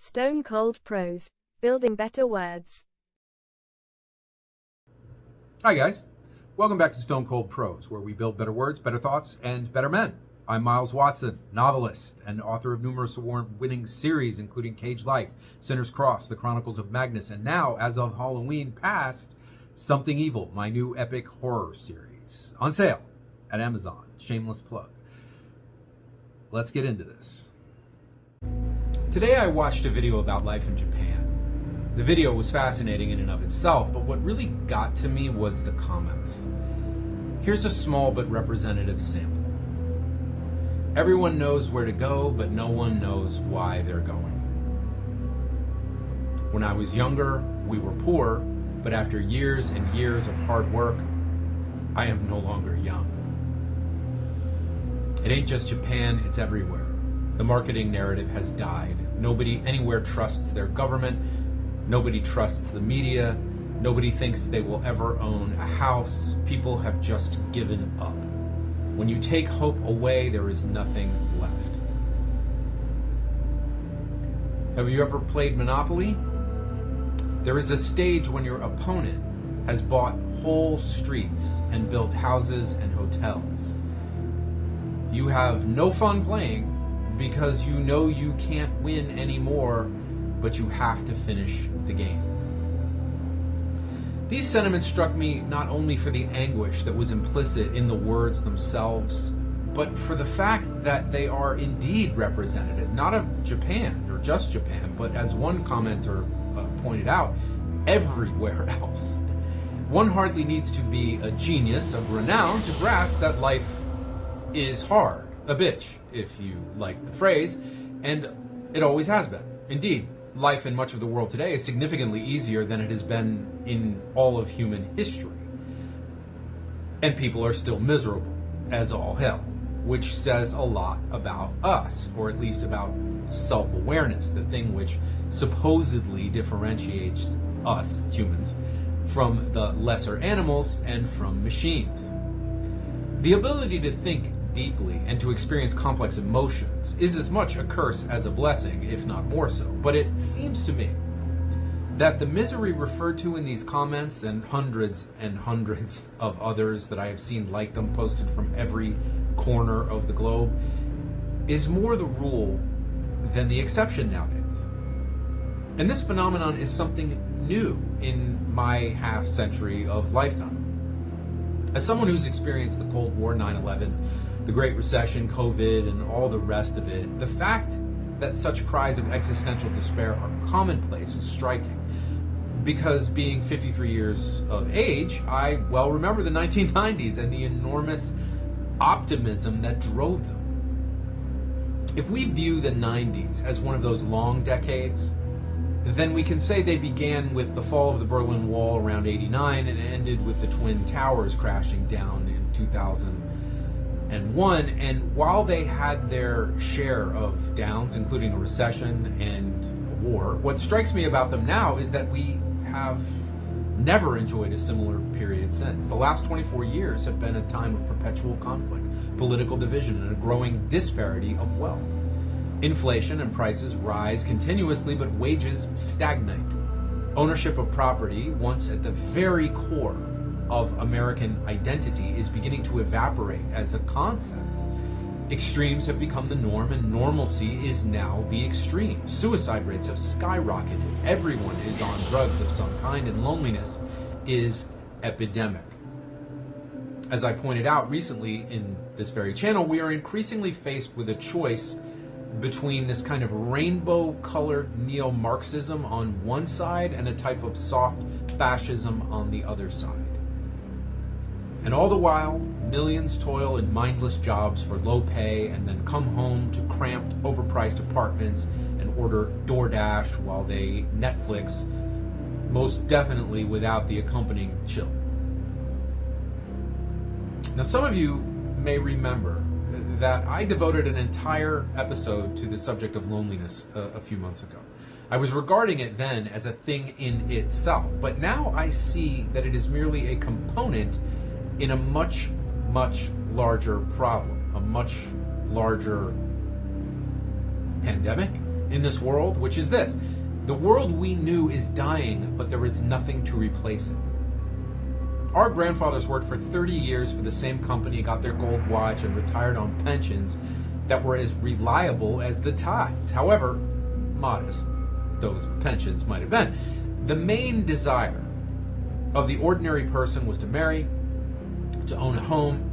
Stone Cold Prose, building better words. Hi guys, welcome back to Stone Cold Prose, where we build better words, better thoughts, and better men. I'm Miles Watson, novelist and author of numerous award-winning series, including Cage Life, Sinner's Cross, The Chronicles of Magnus, and now, as of Halloween past, Something Evil, my new epic horror series. On sale at Amazon. Shameless plug. Let's get into this. Today I watched a video about life in Japan. The video was fascinating in and of itself, but what really got to me was the comments. Here's a small but representative sample. Everyone knows where to go, but no one knows why they're going. When I was younger, we were poor, but after years and years of hard work, I am no longer young. It ain't just Japan, it's everywhere. The marketing narrative has died. Nobody anywhere trusts their government. Nobody trusts the media. Nobody thinks they will ever own a house. People have just given up. When you take hope away, there is nothing left. Have you ever played Monopoly? There is a stage when your opponent has bought whole streets and built houses and hotels. You have no fun playing because you know you can't win anymore, but you have to finish the game. These sentiments struck me not only for the anguish that was implicit in the words themselves, but for the fact that they are indeed representative, not of Japan or just Japan, but as one commenter pointed out, everywhere else. One hardly needs to be a genius of renown to grasp that life is hard, a bitch, if you like the phrase, and it always has been. Indeed, life in much of the world today is significantly easier than it has been in all of human history. And people are still miserable as all hell, which says a lot about us, or at least about self-awareness, the thing which supposedly differentiates us, humans, from the lesser animals and from machines. The ability to think deeply and to experience complex emotions is as much a curse as a blessing, if not more so. But it seems to me that the misery referred to in these comments and hundreds of others that I have seen like them posted from every corner of the globe is more the rule than the exception nowadays. And this phenomenon is something new in my half century of lifetime. As someone who's experienced the Cold War, 9/11, the Great Recession, COVID, and all the rest of it, the fact that such cries of existential despair are commonplace is striking. Because being 53 years of age, I well remember the 1990s and the enormous optimism that drove them. If we view the 90s as one of those long decades, then we can say they began with the fall of the Berlin Wall around 89 and ended with the Twin Towers crashing down in 2001. And while they had their share of downs, including a recession and a war, what strikes me about them now is that we have never enjoyed a similar period since. The last 24 years have been a time of perpetual conflict, political division, and a growing disparity of wealth. Inflation and prices rise continuously, but wages stagnate. Ownership of property, once at the very core of American identity, is beginning to evaporate as a concept. Extremes have become the norm, and normalcy is now the extreme. Suicide rates have skyrocketed. Everyone is on drugs of some kind, and loneliness is epidemic. As I pointed out recently in this very channel, we are increasingly faced with a choice between this kind of rainbow-colored neo-Marxism on one side and a type of soft fascism on the other side. And all the while, millions toil in mindless jobs for low pay and then come home to cramped, overpriced apartments and order DoorDash while they Netflix, most definitely without the accompanying chill. Now, some of you may remember that I devoted an entire episode to the subject of loneliness a few months ago. I was regarding it then as a thing in itself, but now I see that it is merely a component in a much, much larger problem, a much larger pandemic, in this world, which is this. The world we knew is dying, but there is nothing to replace it. Our grandfathers worked for 30 years for the same company, got their gold watch, and retired on pensions that were as reliable as the tides. However modest those pensions might have been, the main desire of the ordinary person was to marry, to own a home,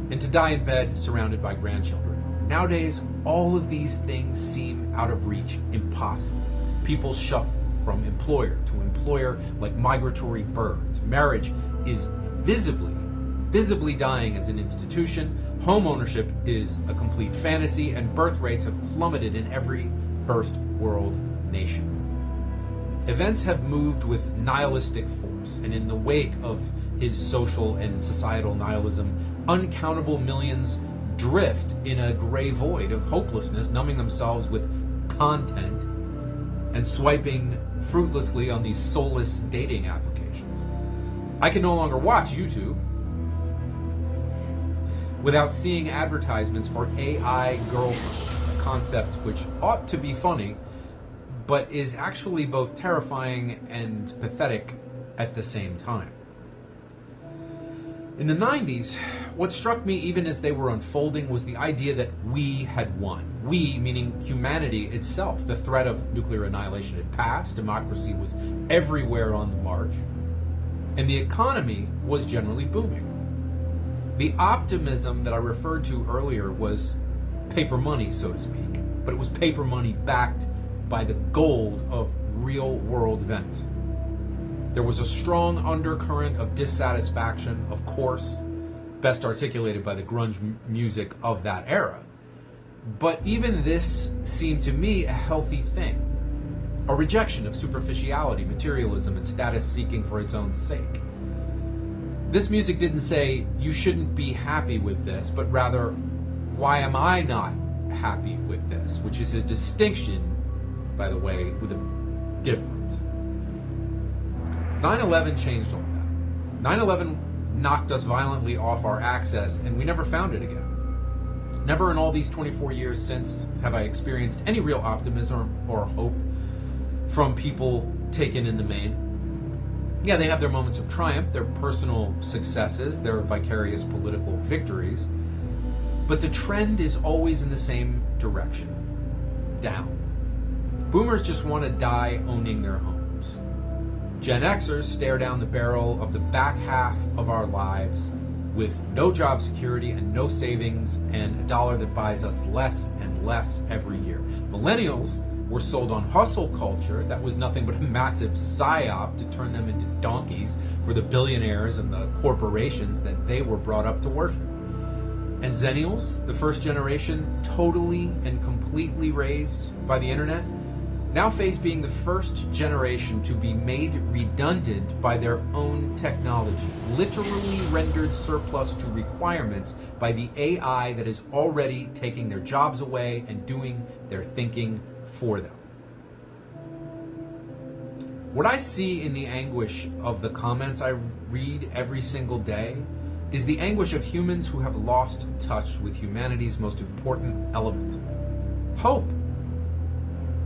and to die in bed surrounded by grandchildren. Nowadays, all of these things seem out of reach, impossible. People shuffle from employer to employer like migratory birds. Marriage is visibly dying as an institution. Home ownership is a complete fantasy, and birth rates have plummeted in every first world nation. Events have moved with nihilistic force, and in the wake of his social and societal nihilism, uncountable millions drift in a gray void of hopelessness, numbing themselves with content and swiping fruitlessly on these soulless dating applications. I can no longer watch YouTube without seeing advertisements for AI girlfriends, a concept which ought to be funny, but is actually both terrifying and pathetic at the same time. In the 90s, what struck me even as they were unfolding was the idea that we had won. We, meaning humanity itself. The threat of nuclear annihilation had passed, democracy was everywhere on the march, and the economy was generally booming. The optimism that I referred to earlier was paper money, so to speak, but it was paper money backed by the gold of real-world events. There was a strong undercurrent of dissatisfaction, of course, best articulated by the grunge music of that era. But even this seemed to me a healthy thing, a rejection of superficiality, materialism, and status seeking for its own sake. This music didn't say, you shouldn't be happy with this, but rather, why am I not happy with this? Which is a distinction, by the way, with a difference. 9/11 changed all that. 9/11 knocked us violently off our access, and we never found it again. Never in all these 24 years since have I experienced any real optimism or hope from people taken in the main. Yeah, they have their moments of triumph, their personal successes, their vicarious political victories, but the trend is always in the same direction, down. Boomers just want to die owning their homes. Gen Xers stare down the barrel of the back half of our lives with no job security and no savings and a dollar that buys us less and less every year. Millennials were sold on hustle culture that was nothing but a massive psyop to turn them into donkeys for the billionaires and the corporations that they were brought up to worship. And Zennials, the first generation, totally and completely raised by the internet, now face being the first generation to be made redundant by their own technology, literally rendered surplus to requirements by the AI that is already taking their jobs away and doing their thinking for them. What I see in the anguish of the comments I read every single day is the anguish of humans who have lost touch with humanity's most important element, hope.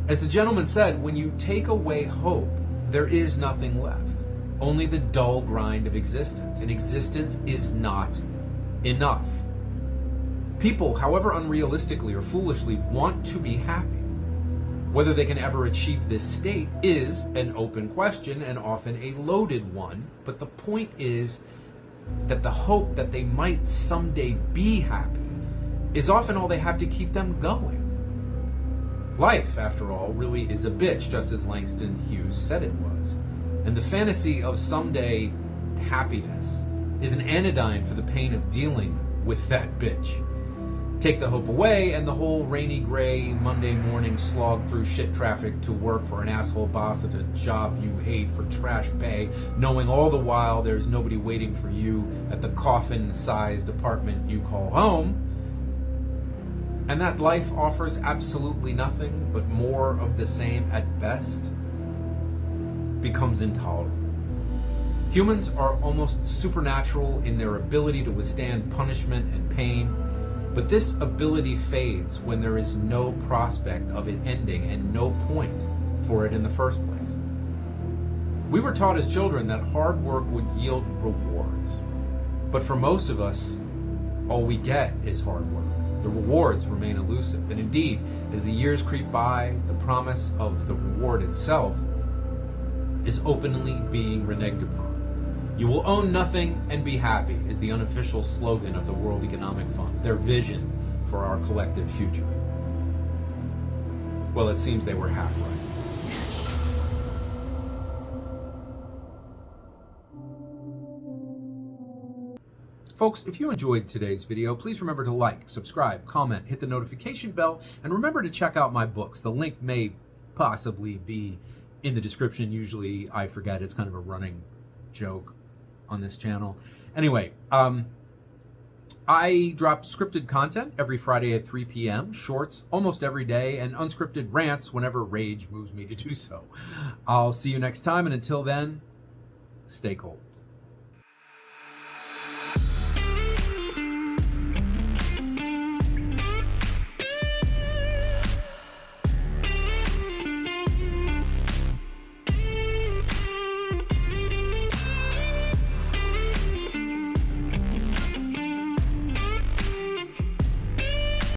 As the gentleman said, when you take away hope, there is nothing left. Only the dull grind of existence. And existence is not enough. People, however unrealistically or foolishly, want to be happy. Whether they can ever achieve this state is an open question and often a loaded one. But the point is that the hope that they might someday be happy is often all they have to keep them going. Life, after all, really is a bitch, just as Langston Hughes said it was. And the fantasy of someday happiness is an anodyne for the pain of dealing with that bitch. Take the hope away, and the whole rainy, gray, Monday morning slog through shit traffic to work for an asshole boss at a job you hate for trash pay, knowing all the while there's nobody waiting for you at the coffin-sized apartment you call home, and that life offers absolutely nothing but more of the same at best, becomes intolerable. Humans are almost supernatural in their ability to withstand punishment and pain, But this ability fades when there is no prospect of it ending and no point for it in the first place. We were taught as children that hard work would yield rewards. But for most of us, all we get is hard work. The rewards remain elusive. And indeed, as the years creep by, the promise of the reward itself is openly being reneged upon. "You will own nothing and be happy" is the unofficial slogan of the World Economic Fund, their vision for our collective future. Well, it seems they were half right. Folks, if you enjoyed today's video, please remember to like, subscribe, comment, hit the notification bell, and remember to check out my books. The link may possibly be in the description. Usually I forget. It's kind of a running joke on this channel. Anyway, I drop scripted content every Friday at 3 p.m., shorts almost every day, and unscripted rants whenever rage moves me to do so. I'll see you next time, and until then, stay cold.